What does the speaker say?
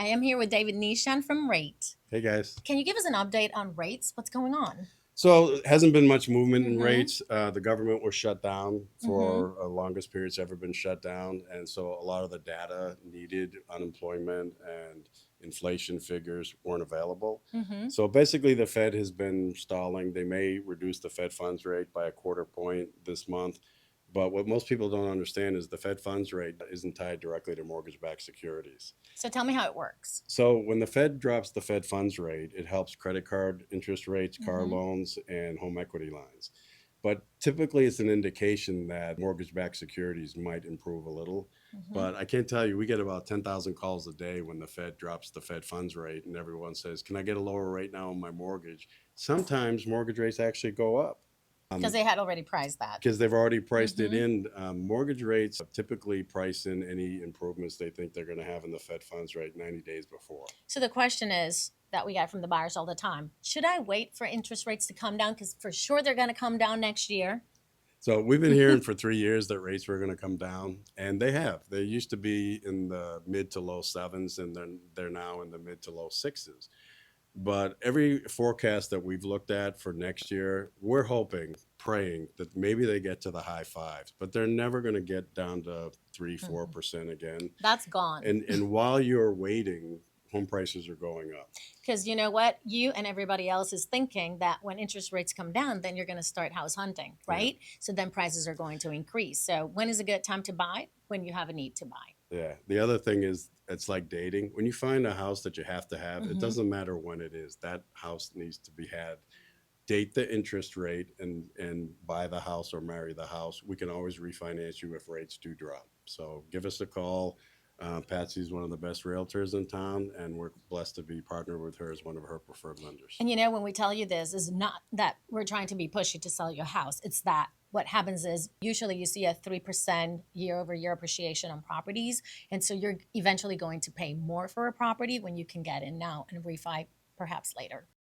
I am here with David Nishan from Rate. Hey guys. Can you give us an update on rates? What's going on? So it hasn't been much movement in Mm-hmm. rates. The government was shut down Mm-hmm. for the longest period it's ever been shut down. And so a lot of the data needed, unemployment and inflation figures weren't available. Mm-hmm. So basically, the Fed has been stalling. They may reduce the Fed funds rate by a quarter point this month. But what most people don't understand is the Fed funds rate isn't tied directly to mortgage backed securities. So tell me how it works. So when the Fed drops the Fed funds rate, it helps credit card interest rates, car Mm-hmm. loans, and home equity lines. But typically, it's an indication that mortgage backed securities might improve a little. Mm-hmm. But I can't tell you, we get about 10,000 calls a day when the Fed drops the Fed funds rate, and everyone says, "Can I get a lower rate now on my mortgage?" Sometimes mortgage rates actually go up Because they had already priced that. because they've already priced it Mm-hmm. in. Mortgage rates typically price in any improvements they think they're going to have in the Fed funds rate 90 days before. So the question is that we get from the buyers all the time: should I wait for interest rates to come down? Because for sure they're going to come down next year. So we've been hearing for 3 years that rates were going to come down, and they have. They used to be in the mid to low sevens, and then they're now in the mid to low sixes. But every forecast that we've looked at for next year, we're hoping, praying that maybe they get to the high fives, but they're never going to get down to 3, Mhm. 4% again. That's gone. And while you're waiting, home prices are going up. Because you know what? You and everybody else is thinking that when interest rates come down, then you're going to start house hunting, Yeah. right? So then prices are going to increase. So when is a good time to buy? When you have a need to buy. Yeah. The other thing is it's like dating. When you find a house that you have to have, it Hmm. doesn't matter when it is. That house needs to be had. Date the interest rate and buy the house or marry the house. We can always refinance you if rates do drop. So give us a call. Patsy's one of the best realtors in town, and we're blessed to be partnered with her as one of her preferred lenders. And you know, when we tell you this, is not that we're trying to be pushy to sell your house. It's that what happens is usually you see a 3% year over year appreciation on properties. And so you're eventually going to pay more for a property when you can get in now and refi perhaps later.